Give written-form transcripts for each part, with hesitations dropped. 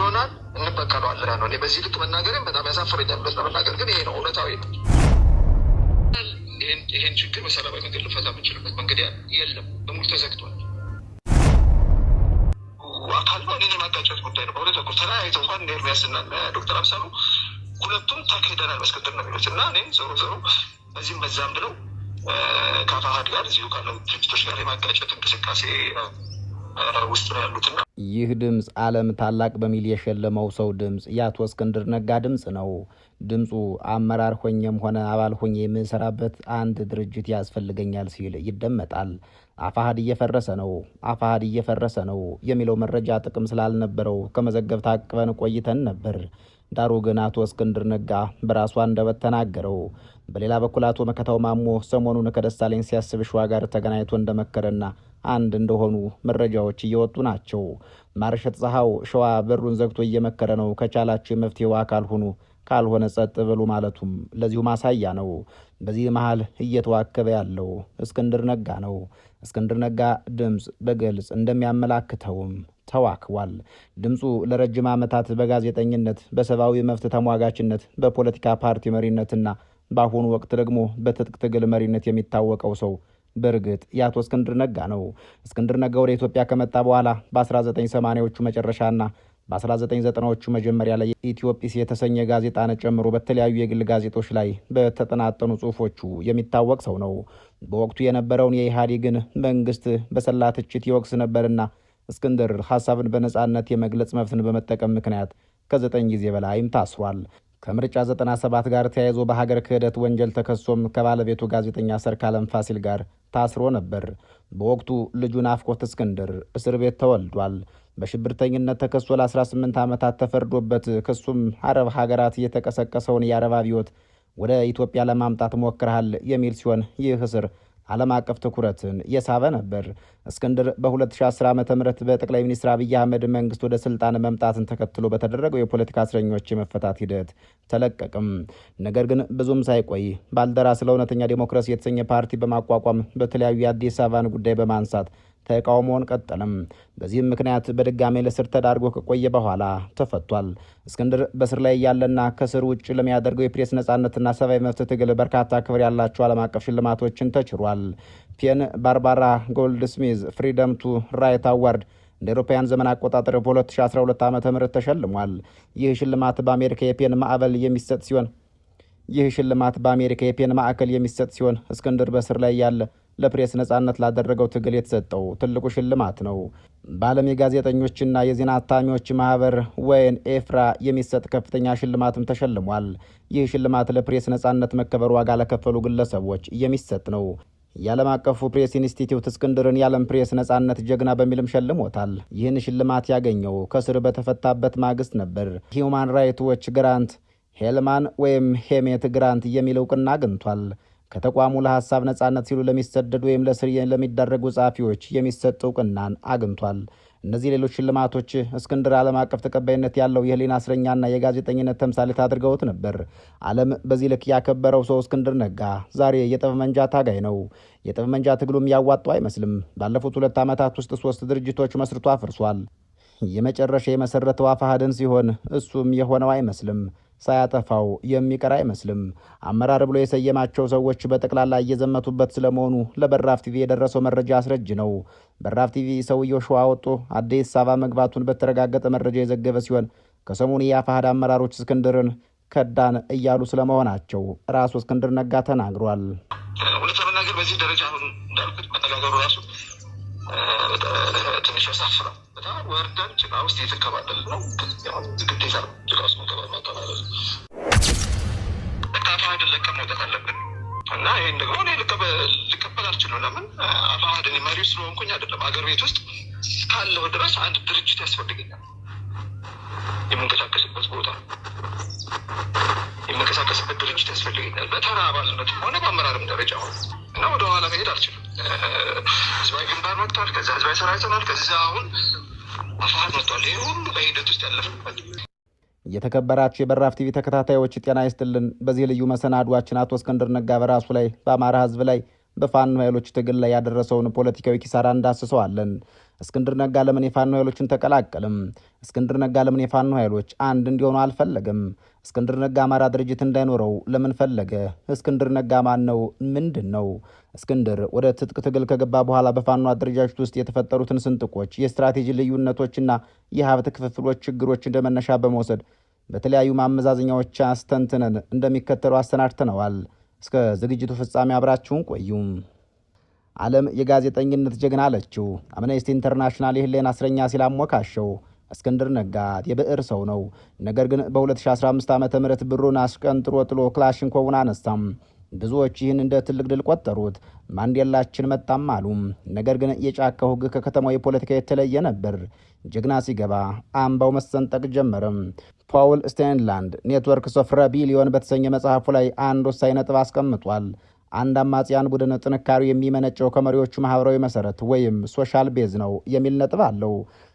ክዶናል እንበቀለዋለን ነው። እኔ በዚህ ልክ መናገርም በጣም ያሳፍረኛል። በመናገር ግን ይሄ ነው እውነታዊ ነው። ይሄን ችግር በሰላማዊ መንገድ ልፈታ የምንችልበት መንገድ የለም። በሙሉ ተዘግቷል። አካል ነው እኔን የማጋጨት ጉዳይ ነው። በሁለት በኩል ተለያይተው እንኳን ኤርሚያስና ዶክተር አምሳሉ ሁለቱም ተካሂደናል መስክትር ነው የሚሉት እና እኔም ዞሮ ዞሮ በዚህም በዛም ብለው ከአፋሕድ ጋር እዚሁ ካለው ድርጅቶች ጋር የማጋጨት እንቅስቃሴ ውስጥ ነው ያሉትና ይህ ድምፅ ዓለም ታላቅ በሚል የሸለመው ሰው ድምፅ የአቶ እስክንድር ነጋ ድምፅ ነው። ድምፁ አመራር ሆኜም ሆነ አባል ሆኜ የምሰራበት አንድ ድርጅት ያስፈልገኛል ሲል ይደመጣል። አፋሕድ እየፈረሰ ነው የሚለው መረጃ ጥቅም ስላልነበረው ከመዘገብ ታቅበን ቆይተን ነበር። ዳሩ ግን አቶ እስክንድር ነጋ በራሱ አንደበት ተናገረው። በሌላ በኩል አቶ መከታው ማሞ ሰሞኑን ከደሳለኝ ሲያስብ ሸዋ ጋር ተገናኝቶ እንደመከረና አንድ እንደሆኑ መረጃዎች እየወጡ ናቸው። ማርሸት ፀሐው ሸዋ በሩን ዘግቶ እየመከረ ነው፣ ከቻላችሁ የመፍትሄው አካል ሁኑ፣ ካልሆነ ጸጥ ብሉ ማለቱም ለዚሁ ማሳያ ነው። በዚህ መሃል እየተዋከበ ያለው እስክንድር ነጋ ነው። እስክንድር ነጋ ድምፅ በግልጽ እንደሚያመላክተውም ተዋክቧል። ድምፁ ለረጅም ዓመታት በጋዜጠኝነት፣ በሰብአዊ መብት ተሟጋችነት፣ በፖለቲካ ፓርቲ መሪነትና በአሁኑ ወቅት ደግሞ በትጥቅ ትግል መሪነት የሚታወቀው ሰው በእርግጥ የአቶ እስክንድር ነጋ ነው። እስክንድር ነጋ ወደ ኢትዮጵያ ከመጣ በኋላ በ1980ዎቹ መጨረሻና በ1990ዎቹ መጀመሪያ ላይ ኢትዮጲስ የተሰኘ ጋዜጣን ጨምሮ በተለያዩ የግል ጋዜጦች ላይ በተጠናጠኑ ጽሑፎቹ የሚታወቅ ሰው ነው። በወቅቱ የነበረውን የኢህአዴግን መንግስት በሰላ ትችት ይወቅስ ነበርና እስክንድር ሀሳብን በነጻነት የመግለጽ መብትን በመጠቀም ምክንያት ከ9 ጊዜ በላይም ታስሯል። ከምርጫ 97 ጋር ተያይዞ በሀገር ክህደት ወንጀል ተከሶም ከባለቤቱ ጋዜጠኛ ሰርካለም ፋሲል ጋር ታስሮ ነበር። በወቅቱ ልጁ ናፍቆት እስክንድር እስር ቤት ተወልዷል። በሽብርተኝነት ተከሶ ለ18 ዓመታት ተፈርዶበት ክሱም አረብ ሀገራት የተቀሰቀሰውን የአረብ አብዮት ወደ ኢትዮጵያ ለማምጣት ሞክረሃል የሚል ሲሆን ይህ እስር ዓለም አቀፍ ትኩረትን የሳበ ነበር። እስክንድር በ2010 ዓ.ም በጠቅላይ ሚኒስትር አብይ አህመድ መንግስት ወደ ስልጣን መምጣትን ተከትሎ በተደረገው የፖለቲካ እስረኞች የመፈታት ሂደት ተለቀቅም። ነገር ግን ብዙም ሳይቆይ ባልደራስ ለእውነተኛ ዴሞክራሲ የተሰኘ ፓርቲ በማቋቋም በተለያዩ የአዲስ አበባን ጉዳይ በማንሳት ተቃውሞውን ቀጠለም። በዚህም ምክንያት በድጋሜ ለስር ተዳርጎ ከቆየ በኋላ ተፈቷል። እስክንድር በስር ላይ ያለና ከስር ውጭ ለሚያደርገው የፕሬስ ነጻነትና ሰብአዊ መብት ትግል በርካታ ክብር ያላቸው ዓለም አቀፍ ሽልማቶችን ተችሯል። ፒን ባርባራ ጎልድስሚዝ ፍሪደም ቱ ራይት አዋርድ እንደ አውሮፓውያን ዘመን አቆጣጠር በ2012 ዓ.ም ተሸልሟል። ይህ ሽልማት በአሜሪካ የፔን ማዕከል የሚሰጥ ሲሆን እስክንድር በስር ላይ ያለ ለፕሬስ ነጻነት ላደረገው ትግል የተሰጠው ትልቁ ሽልማት ነው። በዓለም የጋዜጠኞችና የዜና አታሚዎች ማህበር ወይን ኤፍራ የሚሰጥ ከፍተኛ ሽልማትም ተሸልሟል። ይህ ሽልማት ለፕሬስ ነጻነት መከበር ዋጋ ለከፈሉ ግለሰቦች የሚሰጥ ነው። የዓለም አቀፉ ፕሬስ ኢንስቲትዩት እስክንድርን የዓለም ፕሬስ ነጻነት ጀግና በሚልም ሸልሞታል። ይህን ሽልማት ያገኘው ከስር በተፈታበት ማግስት ነበር። ሂውማን ራይት ዎች ግራንት ሄልማን ወይም ሄሜት ግራንት የሚል እውቅና አግኝቷል። ከተቋሙ ለሀሳብ ነጻነት ሲሉ ለሚሰደዱ ወይም ለስር ለሚዳረጉ ጸሐፊዎች የሚሰጥ እውቅናን አግኝቷል። እነዚህ ሌሎች ሽልማቶች እስክንድር ዓለም አቀፍ ተቀባይነት ያለው የህሊና እስረኛና የጋዜጠኝነት ተምሳሌት አድርገውት ነበር። ዓለም በዚህ ልክ ያከበረው ሰው እስክንድር ነጋ ዛሬ የጠመንጃ ታጋይ ነው። የጠመንጃ ትግሉም ያዋጣው አይመስልም። ባለፉት 2 ዓመታት ውስጥ 3 ድርጅቶች መስርቶ አፍርሷል። የመጨረሻ የመሰረተው አፋሕድን ሲሆን እሱም የሆነው አይመስልም። ሳያጠፋው የሚቀር አይመስልም። አመራር ብሎ የሰየማቸው ሰዎች በጠቅላላ እየዘመቱበት ስለመሆኑ ለበራፍ ቲቪ የደረሰው መረጃ አስረጅ ነው። በራፍ ቲቪ ሰውየው ሸዋ ወጥቶ አዲስ አበባ መግባቱን በተረጋገጠ መረጃ የዘገበ ሲሆን ከሰሞኑ የአፋሕድ አመራሮች እስክንድርን ከዳን እያሉ ስለመሆናቸው ራሱ እስክንድር ነጋ ተናግሯል። ሁለት ለመናገር በዚህ ደረጃ አሁን እንዳልኩት መነጋገሩ ራሱ ትንሽ ያሳፍራል። በጣም ወርደን ጭቃ ውስጥ እየተንከባለል ነው። ግዴታ ነው ጭቃ ውስጥ መንከባለል አፋሕድን ለቀን መውጣት አለብን እና ይህን ደግሞ እኔ ልቀበል አልችልም። ለምን አፋሕድን መሪው ስለሆንኩኝ አይደለም። ሀገር ቤት ውስጥ ካለው ድረስ አንድ ድርጅት ያስፈልገኛል። የምንቀሳቀስበት ቦታ የምንቀሳቀስበት ድርጅት ያስፈልገኛል። በተራ አባልነት ሆነ በአመራርም ደረጃ ሆነ እና ወደኋላ መሄድ አልችልም። ህዝባዊ ግንባር መጥቷል። ከዛ ህዝባዊ ሰራዊት ሆኗል። ከዛ አሁን አፋሕድ መጥቷል። ይህ ሁሉ በሂደት ውስጥ ያለፍበት። የተከበራችሁ የበራፍ ቲቪ ተከታታዮች ጤና ይስጥልን። በዚህ ልዩ መሰናዷችን አቶ እስክንድር ነጋ በራሱ ላይ፣ በአማራ ህዝብ ላይ፣ በፋኖ ኃይሎች ትግል ላይ ያደረሰውን ፖለቲካዊ ኪሳራ እንዳስሰዋለን። እስክንድር ነጋ ለምን የፋኖ ኃይሎችን ተቀላቀለም? እስክንድር ነጋ ለምን የፋኖ ኃይሎች አንድ እንዲሆኑ አልፈለገም? እስክንድር ነጋ አማራ ድርጅት እንዳይኖረው ለምን ፈለገ? እስክንድር ነጋ ማን ነው? ምንድን ነው? እስክንድር ወደ ትጥቅ ትግል ከገባ በኋላ በፋኖ አደረጃጀት ውስጥ የተፈጠሩትን ስንጥቆች፣ የስትራቴጂ ልዩነቶችና የሀብት ክፍፍሎች ችግሮች እንደመነሻ በመውሰድ በተለያዩ ማመዛዘኛዎች አስተንትነን እንደሚከተሉ አሰናድተነዋል። እስከ ዝግጅቱ ፍጻሜ አብራችሁን ቆዩም። ዓለም የጋዜጠኝነት ጀግና አለችው። አምነስቲ ኢንተርናሽናል የህሊና እስረኛ ሲል አሞካሸው። እስክንድር ነጋ የብዕር ሰው ነው። ነገር ግን በ2015 ዓ.ም ብሩን አስቀንጥሮ ጥሎ ክላሽንኮቭን አነሳም። ብዙዎች ይህን እንደ ትልቅ ድል ቆጠሩት። ማንዴላችን መጣም አሉ። ነገር ግን የጫካው ህግ ከከተማው የፖለቲካ የተለየ ነበር። ጀግና ሲገባ አምባው መሰንጠቅ ጀመረም። ፓውል ስቴንላንድ ኔትወርክስ ኦፍ ሬቢሊዮን በተሰኘ መጽሐፉ ላይ አንድ ወሳኝ ነጥብ አስቀምጧል። አንድ አማጽያን ቡድን ጥንካሬው የሚመነጨው ከመሪዎቹ ማህበራዊ መሰረት ወይም ሶሻል ቤዝ ነው የሚል ነጥብ አለው።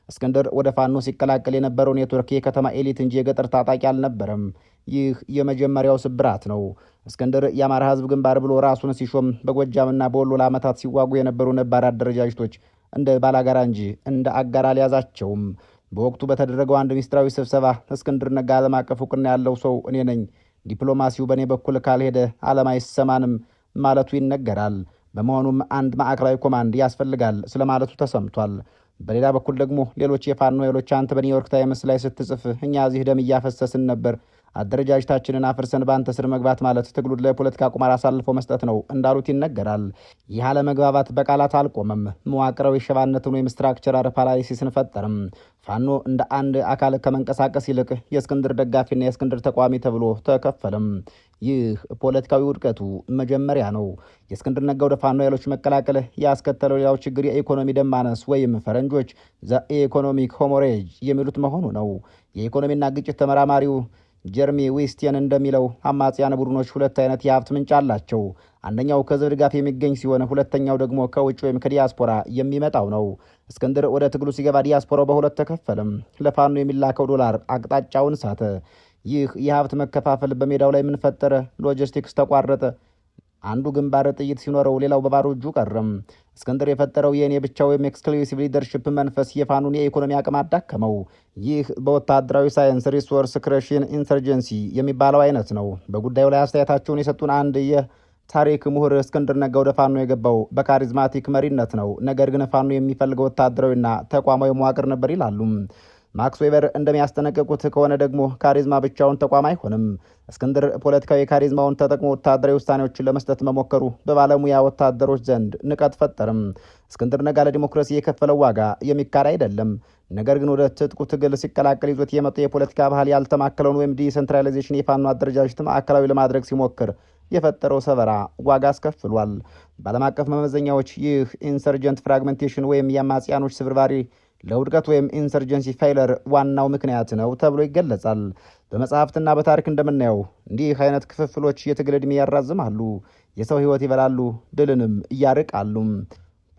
እስክንድር ወደ ፋኖ ሲቀላቀል የነበረው ኔትወርክ የከተማ ኤሊት እንጂ የገጠር ታጣቂ አልነበረም። ይህ የመጀመሪያው ስብራት ነው። እስክንድር የአማራ ህዝብ ግንባር ብሎ ራሱን ሲሾም በጎጃምና በወሎ ለዓመታት ሲዋጉ የነበሩ ነባር አደረጃጀቶች እንደ ባላጋራ እንጂ እንደ አጋር አልያዛቸውም። በወቅቱ በተደረገው አንድ ሚስጥራዊ ስብሰባ እስክንድር ነጋ ዓለም አቀፍ እውቅና ያለው ሰው እኔ ነኝ፣ ዲፕሎማሲው በእኔ በኩል ካልሄደ ዓለም አይሰማንም ማለቱ ይነገራል። በመሆኑም አንድ ማዕከላዊ ኮማንድ ያስፈልጋል ስለማለቱ ተሰምቷል። በሌላ በኩል ደግሞ ሌሎች የፋኖ ኃይሎች አንተ በኒውዮርክ ታይምስ ላይ ስትጽፍ እኛ እዚህ ደም እያፈሰስን ነበር፣ አደረጃጀታችንን አፍርሰን በአንተ ስር መግባት ማለት ትግሉን ለፖለቲካ ቁማር አሳልፎ መስጠት ነው እንዳሉት ይነገራል። ይህ አለመግባባት በቃላት አልቆመም። መዋቅራዊ ሸባነትን ወይም ስትራክቸራል ፓራሊሲስን ፈጠርም። ፋኖ እንደ አንድ አካል ከመንቀሳቀስ ይልቅ የእስክንድር ደጋፊና የእስክንድር ተቋሚ ተብሎ ተከፈለም። ይህ ፖለቲካዊ ውድቀቱ መጀመሪያ ነው። የእስክንድር ነጋ ወደ ፋኖ ኃይሎች መቀላቀል ያስከተለው ሌላው ችግር የኢኮኖሚ ደም ማነስ ወይም ፈረንጆች ዘ ኢኮኖሚክ ሆሞሬጅ የሚሉት መሆኑ ነው። የኢኮኖሚና ግጭት ተመራማሪው ጀርሚ ዊስቲየን እንደሚለው አማጽያን ቡድኖች ሁለት አይነት የሀብት ምንጭ አላቸው። አንደኛው ከህዝብ ድጋፍ የሚገኝ ሲሆን ሁለተኛው ደግሞ ከውጭ ወይም ከዲያስፖራ የሚመጣው ነው። እስክንድር ወደ ትግሉ ሲገባ ዲያስፖራው በሁለት ተከፈለም። ለፋኖ የሚላከው ዶላር አቅጣጫውን ሳተ። ይህ የሀብት መከፋፈል በሜዳው ላይ ምን ፈጠረ? ሎጂስቲክስ ተቋረጠ። አንዱ ግንባር ጥይት ሲኖረው ሌላው በባዶ እጁ ቀረም። እስክንድር የፈጠረው የኔ ብቻ ወይም ኤክስክሉሲቭ ሊደርሺፕ መንፈስ የፋኑን የኢኮኖሚ አቅም አዳከመው። ይህ በወታደራዊ ሳይንስ ሪሶርስ ክሬሽን ኢንሰርጀንሲ የሚባለው አይነት ነው። በጉዳዩ ላይ አስተያየታቸውን የሰጡን አንድ የታሪክ ምሁር እስክንድር ነጋ ወደ ፋኖ የገባው በካሪዝማቲክ መሪነት ነው፣ ነገር ግን ፋኖ የሚፈልገው ወታደራዊና ተቋማዊ መዋቅር ነበር ይላሉ። ማክስ ዌበር እንደሚያስጠነቅቁት ከሆነ ደግሞ ካሪዝማ ብቻውን ተቋም አይሆንም። እስክንድር ፖለቲካዊ ካሪዝማውን ተጠቅሞ ወታደራዊ ውሳኔዎችን ለመስጠት መሞከሩ በባለሙያ ወታደሮች ዘንድ ንቀት ፈጠርም። እስክንድር ነጋ ለዲሞክራሲ የከፈለው ዋጋ የሚካድ አይደለም። ነገር ግን ወደ ትጥቁ ትግል ሲቀላቀል ይዞት የመጡ የፖለቲካ ባህል ያልተማከለውን ወይም ዲሴንትራላይዜሽን የፋኖ አደረጃጀት ማዕከላዊ ለማድረግ ሲሞክር የፈጠረው ሰበራ ዋጋ አስከፍሏል። በዓለም አቀፍ መመዘኛዎች ይህ ኢንሰርጀንት ፍራግመንቴሽን ወይም የአማጽያኖች ስብርባሪ ለውድቀት ወይም ኢንሰርጀንሲ ፋይለር ዋናው ምክንያት ነው ተብሎ ይገለጻል። በመጽሐፍትና በታሪክ እንደምናየው እንዲህ አይነት ክፍፍሎች የትግል ዕድሜ ያራዝማሉ፣ የሰው ሕይወት ይበላሉ፣ ድልንም እያርቃሉ።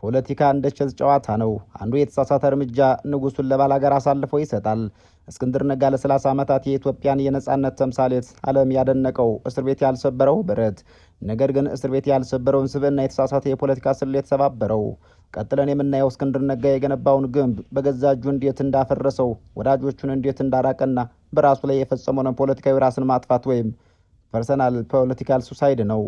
ፖለቲካ እንደ ቼዝ ጨዋታ ነው። አንዱ የተሳሳተ እርምጃ ንጉሱን ለባላጋራ አሳልፎ ይሰጣል። እስክንድር ነጋ ለ30 ዓመታት የኢትዮጵያን የነጻነት ተምሳሌት ዓለም ያደነቀው እስር ቤት ያልሰበረው ብረት፣ ነገር ግን እስር ቤት ያልሰበረውን ስብዕና የተሳሳተ የፖለቲካ ስሌት ሰባበረው። ቀጥለን የምናየው እስክንድር ነጋ የገነባውን ግንብ በገዛ እጁ እንዴት እንዳፈረሰው፣ ወዳጆቹን እንዴት እንዳራቀና በራሱ ላይ የፈጸመውን ፖለቲካዊ ራስን ማጥፋት ወይም ፐርሰናል ፖለቲካል ሱሳይድ ነው።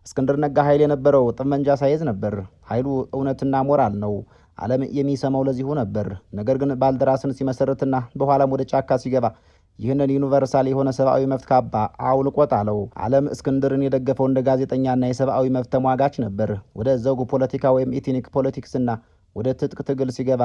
እስክንድር ነጋ ኃይል የነበረው ጠመንጃ ሳይዝ ነበር። ኃይሉ እውነትና ሞራል ነው። ዓለም የሚሰማው ለዚሁ ነበር። ነገር ግን ባልደራስን ሲመሰርትና በኋላም ወደ ጫካ ሲገባ ይህንን ዩኒቨርሳል የሆነ ሰብአዊ መብት ካባ አውልቆ ጣለው። ዓለም እስክንድርን የደገፈው እንደ ጋዜጠኛና የሰብአዊ መብት ተሟጋች ነበር። ወደ ዘውግ ፖለቲካ ወይም ኢትኒክ ፖለቲክስና ወደ ትጥቅ ትግል ሲገባ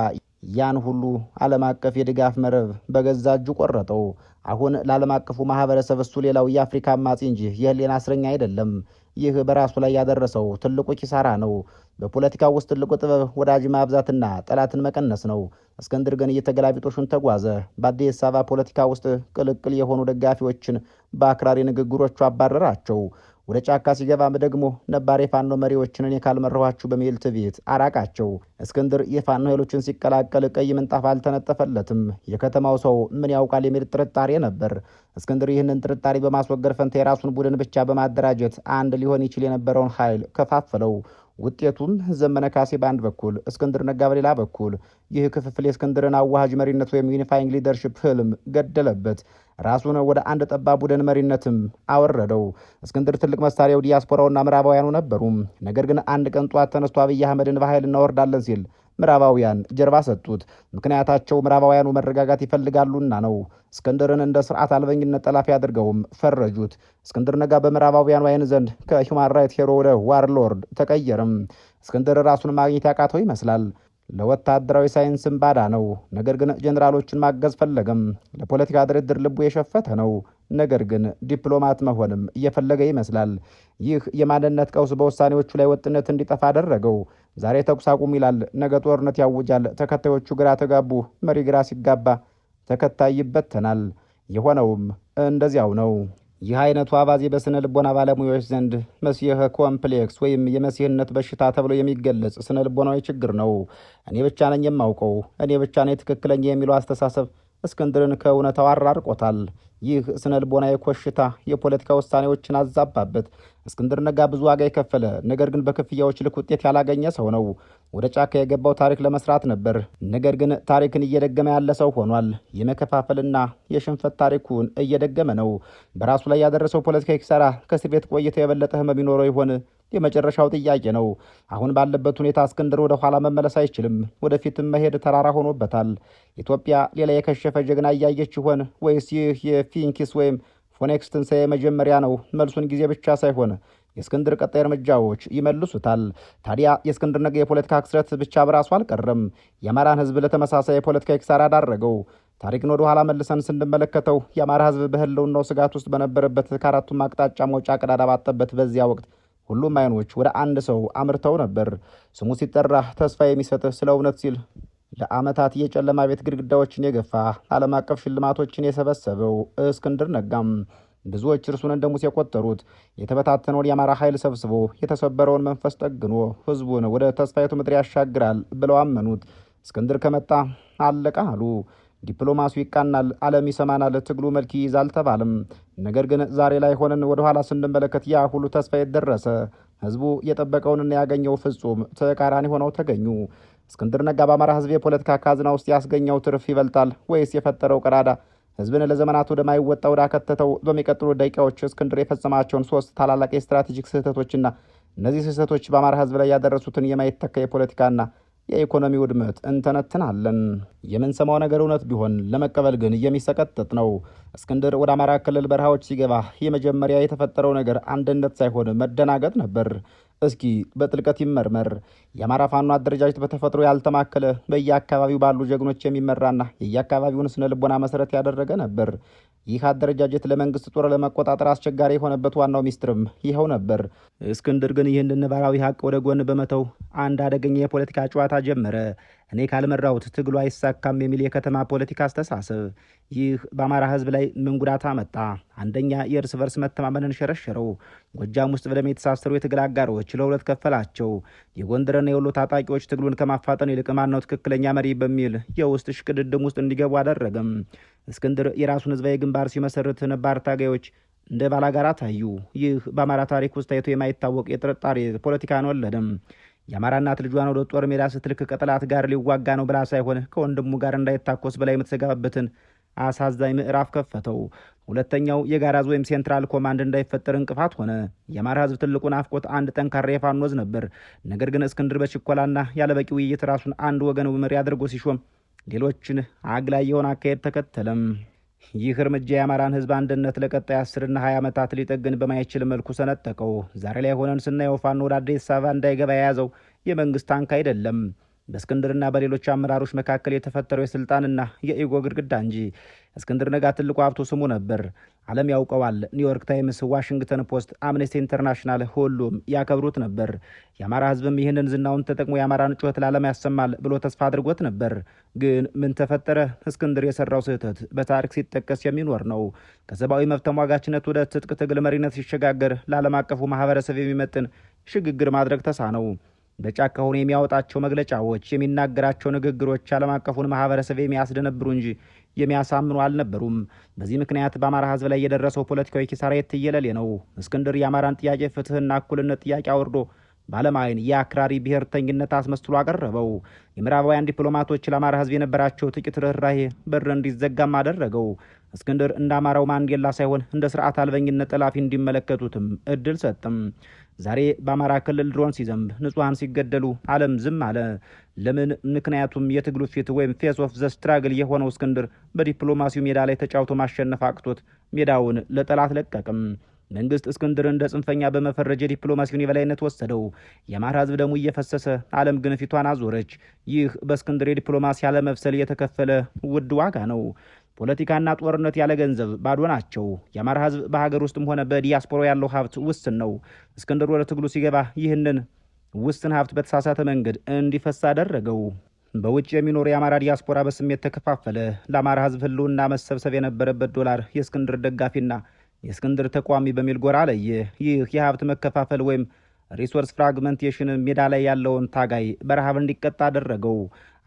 ያን ሁሉ ዓለም አቀፍ የድጋፍ መረብ በገዛ እጁ ቆረጠው። አሁን ለዓለም አቀፉ ማህበረሰብ እሱ ሌላው የአፍሪካ አማጺ እንጂ የህሊና እስረኛ አይደለም። ይህ በራሱ ላይ ያደረሰው ትልቁ ኪሳራ ነው። በፖለቲካ ውስጥ ትልቁ ጥበብ ወዳጅ ማብዛትና ጠላትን መቀነስ ነው። እስክንድር ግን እየተገላቢጦሹን ተጓዘ። በአዲስ አበባ ፖለቲካ ውስጥ ቅልቅል የሆኑ ደጋፊዎችን በአክራሪ ንግግሮቹ አባረራቸው። ወደ ጫካ ሲገባም ደግሞ ነባር የፋኖ መሪዎችን እኔ ካልመራኋችሁ በሚል ትዕቢት አራቃቸው። እስክንድር የፋኖ ኃይሎችን ሲቀላቀል ቀይ ምንጣፍ አልተነጠፈለትም። የከተማው ሰው ምን ያውቃል የሚል ጥርጣሬ ነበር። እስክንድር ይህንን ጥርጣሬ በማስወገድ ፈንታ የራሱን ቡድን ብቻ በማደራጀት አንድ ሊሆን ይችል የነበረውን ኃይል ከፋፈለው። ውጤቱም ዘመነ ካሴ በአንድ በኩል፣ እስክንድር ነጋ በሌላ በኩል። ይህ ክፍፍል የእስክንድርን አዋሃጅ መሪነት ወይም ዩኒፋይንግ ሊደርሽፕ ህልም ገደለበት። ራሱን ወደ አንድ ጠባብ ቡድን መሪነትም አወረደው። እስክንድር ትልቅ መሳሪያው ዲያስፖራውና ምዕራባውያኑ ነበሩ። ነገር ግን አንድ ቀን ጧት ተነስቶ አብይ አህመድን በኃይል እናወርዳለን ሲል ምዕራባውያን ጀርባ ሰጡት። ምክንያታቸው ምዕራባውያኑ መረጋጋት ይፈልጋሉና ነው። እስክንድርን እንደ ስርዓት አልበኝነት ጠላፊ አድርገውም ፈረጁት። እስክንድር ነጋ በምዕራባውያኑ አይን ዘንድ ከሂውማን ራይት ሄሮ ወደ ዋርሎርድ ተቀየረም። እስክንድር ራሱን ማግኘት ያቃተው ይመስላል። ለወታደራዊ ሳይንስም ባዳ ነው። ነገር ግን ጀኔራሎችን ማገዝ ፈለገም። ለፖለቲካ ድርድር ልቡ የሸፈተ ነው። ነገር ግን ዲፕሎማት መሆንም እየፈለገ ይመስላል። ይህ የማንነት ቀውስ በውሳኔዎቹ ላይ ወጥነት እንዲጠፋ አደረገው። ዛሬ ተኩስ አቁም ይላል፣ ነገ ጦርነት ያውጃል። ተከታዮቹ ግራ ተጋቡ። መሪ ግራ ሲጋባ ተከታይ ይበተናል። የሆነውም እንደዚያው ነው። ይህ አይነቱ አባዜ በስነ ልቦና ባለሙያዎች ዘንድ መሲህ ኮምፕሌክስ ወይም የመሲህነት በሽታ ተብሎ የሚገለጽ ስነ ልቦናዊ ችግር ነው። እኔ ብቻ ነኝ የማውቀው፣ እኔ ብቻ ነኝ ትክክለኛ የሚለው አስተሳሰብ እስክንድርን ከእውነታው አራርቆታል። ይህ ስነ ልቦናዊ ኮሽታ የፖለቲካ ውሳኔዎችን አዛባበት። እስክንድር ነጋ ብዙ ዋጋ የከፈለ ነገር ግን በክፍያዎች ልክ ውጤት ያላገኘ ሰው ነው። ወደ ጫካ የገባው ታሪክ ለመስራት ነበር። ነገር ግን ታሪክን እየደገመ ያለ ሰው ሆኗል። የመከፋፈልና የሽንፈት ታሪኩን እየደገመ ነው። በራሱ ላይ ያደረሰው ፖለቲካዊ ኪሳራ ከእስር ቤት ቆይታ የበለጠ ህመም ይኖረው ይሆን? የመጨረሻው ጥያቄ ነው። አሁን ባለበት ሁኔታ እስክንድር ወደ ኋላ መመለስ አይችልም። ወደፊትም መሄድ ተራራ ሆኖበታል። ኢትዮጵያ ሌላ የከሸፈ ጀግና እያየች ይሆን ወይስ ይህ የፊንኪስ ወይም ፎኔክስ ትንሣኤ መጀመሪያ ነው? መልሱን ጊዜ ብቻ ሳይሆን የእስክንድር ቀጣይ እርምጃዎች ይመልሱታል። ታዲያ የእስክንድር ነጋ የፖለቲካ ክስረት ብቻ በራሱ አልቀረም። የአማራን ህዝብ ለተመሳሳይ የፖለቲካ ኪሳራ ዳረገው። ታሪክን ወደ ኋላ መልሰን ስንመለከተው የአማራ ህዝብ በህልውናው ስጋት ውስጥ በነበረበት ከአራቱም አቅጣጫ መውጫ ቀዳዳ ባጠበት በዚያ ወቅት ሁሉም አይኖች ወደ አንድ ሰው አምርተው ነበር። ስሙ ሲጠራ ተስፋ የሚሰጥ ስለ እውነት ሲል ለዓመታት የጨለማ ቤት ግድግዳዎችን የገፋ ዓለም አቀፍ ሽልማቶችን የሰበሰበው እስክንድር ነጋም ብዙዎች እርሱን እንደ ሙሴ የቆጠሩት የተበታተነውን የአማራ ኃይል ሰብስቦ የተሰበረውን መንፈስ ጠግኖ ህዝቡን ወደ ተስፋይቱ ምድር ያሻግራል ብለው አመኑት። እስክንድር ከመጣ አለቀ አሉ። ዲፕሎማሲው ይቃናል፣ ዓለም ይሰማናል፣ ትግሉ መልክ ይይዛል ተባለም። ነገር ግን ዛሬ ላይ ሆነን ወደ ኋላ ስንመለከት ያ ሁሉ ተስፋ የደረሰ ህዝቡ የጠበቀውንና ያገኘው ፍጹም ተቃራኒ ሆነው ተገኙ። እስክንድር ነጋ በአማራ ህዝብ የፖለቲካ ካዝና ውስጥ ያስገኘው ትርፍ ይበልጣል ወይስ የፈጠረው ቀዳዳ ህዝብን ለዘመናት ወደማይወጣ ወዳከተተው? በሚቀጥሉ ደቂቃዎች እስክንድር የፈጸማቸውን 3 ታላላቅ የስትራቴጂክ ስህተቶችና እነዚህ ስህተቶች በአማራ ህዝብ ላይ ያደረሱትን የማይተካ የፖለቲካና የኢኮኖሚ ውድመት እንተነትናለን። የምንሰማው ነገር እውነት ቢሆን ለመቀበል ግን የሚሰቀጥጥ ነው። እስክንድር ወደ አማራ ክልል በረሃዎች ሲገባ የመጀመሪያ የተፈጠረው ነገር አንድነት ሳይሆን መደናገጥ ነበር። እስኪ በጥልቀት ይመርመር። የአማራ ፋኖ አደረጃጀት በተፈጥሮ ያልተማከለ በየአካባቢው ባሉ ጀግኖች የሚመራና የየአካባቢውን ስነ ልቦና መሰረት ያደረገ ነበር። ይህ አደረጃጀት ለመንግስት ጦር ለመቆጣጠር አስቸጋሪ የሆነበት ዋናው ሚስጥርም ይኸው ነበር። እስክንድር ግን ይህንን ነባራዊ ሀቅ ወደ ጎን በመተው አንድ አደገኛ የፖለቲካ ጨዋታ ጀመረ። እኔ ካልመራሁት ትግሉ አይሳካም የሚል የከተማ ፖለቲካ አስተሳሰብ። ይህ በአማራ ህዝብ ላይ ምን ጉዳት አመጣ? አንደኛ፣ የእርስ በርስ መተማመንን ሸረሸረው። ጎጃም ውስጥ በደም የተሳሰሩ የትግል አጋሮች ለሁለት ከፈላቸው። የጎንደርና የወሎ ታጣቂዎች ትግሉን ከማፋጠን ይልቅ ማነው ትክክለኛ መሪ በሚል የውስጥ ሽቅድድም ውስጥ እንዲገቡ አደረገም። እስክንድር የራሱን ህዝባዊ ግንባር ሲመሰርት ነባር ታጋዮች እንደ ባላጋራ ታዩ። ይህ በአማራ ታሪክ ውስጥ ታይቶ የማይታወቅ የጥርጣሬ ፖለቲካን ወለደም። የአማራ እናት ልጇን ወደ ጦር ሜዳ ስትልክ ከጠላት ጋር ሊዋጋ ነው ብላ ሳይሆን ከወንድሙ ጋር እንዳይታኮስ ብላ የምትዘጋበትን አሳዛኝ ምዕራፍ ከፈተው። ሁለተኛው የጋራዝ ወይም ሴንትራል ኮማንድ እንዳይፈጠር እንቅፋት ሆነ። የአማራ ህዝብ ትልቁ ናፍቆት አንድ ጠንካራ የፋኖ ዕዝ ነበር። ነገር ግን እስክንድር በችኮላና ያለበቂ ውይይት ራሱን አንድ ወገን መሪ አድርጎ ሲሾም ሌሎችን አግላይ የሆነ አካሄድ ተከተለም። ይህ እርምጃ የአማራን ህዝብ አንድነት ለቀጣይ 10ና 20 ዓመታት ሊጠግን በማይችል መልኩ ሰነጠቀው። ዛሬ ላይ ሆነን ስናየው ፋኖ ወደ አዲስ አበባ እንዳይገባ የያዘው የመንግስት ታንክ አይደለም፣ በእስክንድርና በሌሎች አመራሮች መካከል የተፈጠረው የስልጣንና የኢጎ ግድግዳ እንጂ። እስክንድር ነጋ ትልቁ ሀብቱ ስሙ ነበር። ዓለም ያውቀዋል። ኒውዮርክ ታይምስ፣ ዋሽንግተን ፖስት፣ አምነስቲ ኢንተርናሽናል ሁሉም ያከብሩት ነበር። የአማራ ህዝብም ይህንን ዝናውን ተጠቅሞ የአማራን ጩኸት ለዓለም ያሰማል ብሎ ተስፋ አድርጎት ነበር። ግን ምን ተፈጠረ? እስክንድር የሰራው ስህተት በታሪክ ሲጠቀስ የሚኖር ነው። ከሰብአዊ መብት ተሟጋችነት ወደ ትጥቅ ትግል መሪነት ሲሸጋገር ለዓለም አቀፉ ማህበረሰብ የሚመጥን ሽግግር ማድረግ ተሳነው። በጫካ ሆኖ የሚያወጣቸው መግለጫዎች፣ የሚናገራቸው ንግግሮች ዓለም አቀፉን ማህበረሰብ የሚያስደነብሩ እንጂ የሚያሳምኑ አልነበሩም። በዚህ ምክንያት በአማራ ህዝብ ላይ የደረሰው ፖለቲካዊ ኪሳራ የትየለሌ ነው። እስክንድር የአማራን ጥያቄ ፍትህና እኩልነት ጥያቄ አውርዶ በዓለም ዓይን የአክራሪ ብሔርተኝነት አስመስሎ አቀረበው። የምዕራባውያን ዲፕሎማቶች ለአማራ ሕዝብ የነበራቸው ጥቂት ርኅራኄ በር እንዲዘጋም አደረገው። እስክንድር እንደ አማራው ማንዴላ ሳይሆን እንደ ስርዓት አልበኝነት ጠላፊ እንዲመለከቱትም እድል ሰጥም። ዛሬ በአማራ ክልል ድሮን ሲዘንብ ንጹሐን ሲገደሉ ዓለም ዝም አለ። ለምን? ምክንያቱም የትግሉ ፊት ወይም ፌስ ኦፍ ዘ ስትራግል የሆነው እስክንድር በዲፕሎማሲው ሜዳ ላይ ተጫውቶ ማሸነፍ አቅቶት ሜዳውን ለጠላት ለቀቅም። መንግስት እስክንድር እንደ ጽንፈኛ በመፈረጅ የዲፕሎማሲውን የበላይነት ወሰደው። የአማራ ሕዝብ ደሙ እየፈሰሰ ዓለም ግን ፊቷን አዞረች። ይህ በእስክንድር የዲፕሎማሲ አለመብሰል የተከፈለ ውድ ዋጋ ነው። ፖለቲካና ጦርነት ያለ ገንዘብ ባዶ ናቸው። የአማራ ሕዝብ በሀገር ውስጥም ሆነ በዲያስፖራ ያለው ሀብት ውስን ነው። እስክንድር ወደ ትግሉ ሲገባ ይህንን ውስን ሀብት በተሳሳተ መንገድ እንዲፈሳ አደረገው። በውጭ የሚኖር የአማራ ዲያስፖራ በስሜት ተከፋፈለ። ለአማራ ሕዝብ ህልውና መሰብሰብ የነበረበት ዶላር የእስክንድር ደጋፊና የእስክንድር ተቋሚ በሚል ጎራ ለየ። ይህ የሀብት መከፋፈል ወይም ሪሶርስ ፍራግመንቴሽን ሜዳ ላይ ያለውን ታጋይ በረሃብ እንዲቀጣ አደረገው።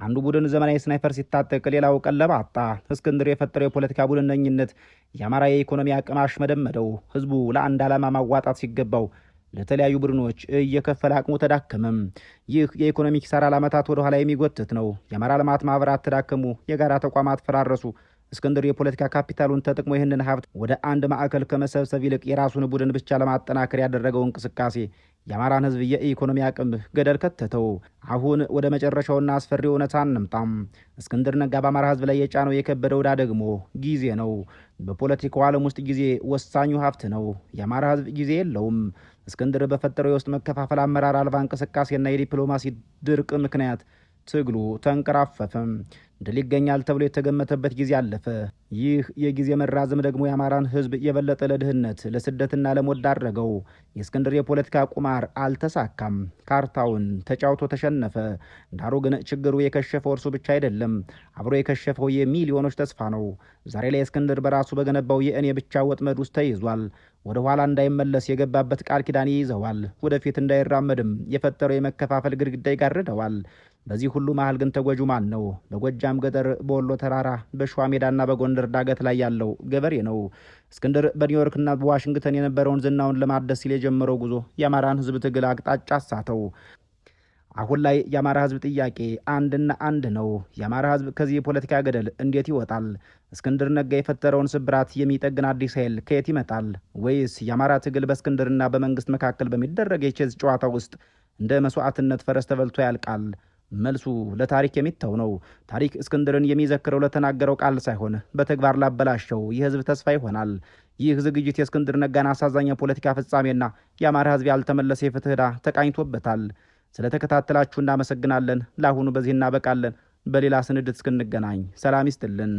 አንዱ ቡድን ዘመናዊ ስናይፐር ሲታጠቅ ሌላው ቀለብ አጣ። እስክንድር የፈጠረው የፖለቲካ ቡድነኝነት የአማራ የኢኮኖሚ አቅም አሽመደመደው። ህዝቡ ለአንድ ዓላማ ማዋጣት ሲገባው ለተለያዩ ቡድኖች እየከፈለ አቅሙ ተዳከመም። ይህ የኢኮኖሚ ኪሳራ ለዓመታት ወደ ኋላ የሚጎትት ነው። የአማራ ልማት ማህበራት ተዳከሙ፣ የጋራ ተቋማት ፈራረሱ። እስክንድር የፖለቲካ ካፒታሉን ተጠቅሞ ይህንን ሀብት ወደ አንድ ማዕከል ከመሰብሰብ ይልቅ የራሱን ቡድን ብቻ ለማጠናከር ያደረገው እንቅስቃሴ የአማራን ህዝብ የኢኮኖሚ አቅም ገደል ከተተው። አሁን ወደ መጨረሻውና አስፈሪው እውነታ እንምጣም። እስክንድር ነጋ በአማራ ህዝብ ላይ የጫነው የከበደ ዕዳ ደግሞ ጊዜ ነው። በፖለቲካው ዓለም ውስጥ ጊዜ ወሳኙ ሀብት ነው። የአማራ ህዝብ ጊዜ የለውም። እስክንድር በፈጠረው የውስጥ መከፋፈል፣ አመራር አልባ እንቅስቃሴና የዲፕሎማሲ ድርቅ ምክንያት ትግሉ ተንቀራፈፈም። ድል ይገኛል ተብሎ የተገመተበት ጊዜ አለፈ። ይህ የጊዜ መራዘም ደግሞ የአማራን ህዝብ የበለጠ ለድህነት ለስደትና ለሞት ዳረገው። የእስክንድር የፖለቲካ ቁማር አልተሳካም። ካርታውን ተጫውቶ ተሸነፈ። ዳሩ ግን ችግሩ የከሸፈው እርሱ ብቻ አይደለም፣ አብሮ የከሸፈው የሚሊዮኖች ተስፋ ነው። ዛሬ ላይ እስክንድር በራሱ በገነባው የእኔ ብቻ ወጥመድ ውስጥ ተይዟል። ወደ ኋላ እንዳይመለስ የገባበት ቃል ኪዳን ይይዘዋል። ወደፊት እንዳይራመድም የፈጠረው የመከፋፈል ግድግዳ ይጋርደዋል። በዚህ ሁሉ መሃል ግን ተጎጁ ማን ነው? በጎጃም ገጠር፣ በወሎ ተራራ፣ በሸዋ ሜዳና በጎንደር ዳገት ላይ ያለው ገበሬ ነው። እስክንድር በኒውዮርክና በዋሽንግተን የነበረውን ዝናውን ለማደስ ሲል የጀመረው ጉዞ የአማራን ህዝብ ትግል አቅጣጫ አሳተው። አሁን ላይ የአማራ ህዝብ ጥያቄ አንድና አንድ ነው። የአማራ ህዝብ ከዚህ የፖለቲካ ገደል እንዴት ይወጣል? እስክንድር ነጋ የፈጠረውን ስብራት የሚጠግን አዲስ ኃይል ከየት ይመጣል? ወይስ የአማራ ትግል በእስክንድርና በመንግስት መካከል በሚደረግ የቼዝ ጨዋታ ውስጥ እንደ መስዋዕትነት ፈረስ ተበልቶ ያልቃል? መልሱ ለታሪክ የሚተው ነው። ታሪክ እስክንድርን የሚዘክረው ለተናገረው ቃል ሳይሆን በተግባር ላበላሸው የህዝብ ተስፋ ይሆናል። ይህ ዝግጅት የእስክንድር ነጋን አሳዛኝ የፖለቲካ ፍጻሜና የአማራ ህዝብ ያልተመለሰ የፍትህ ዕዳ ተቃኝቶበታል። ስለተከታተላችሁ እናመሰግናለን። ለአሁኑ በዚህ እናበቃለን። በሌላ ስንድት እስክንገናኝ ሰላም ይስጥልን።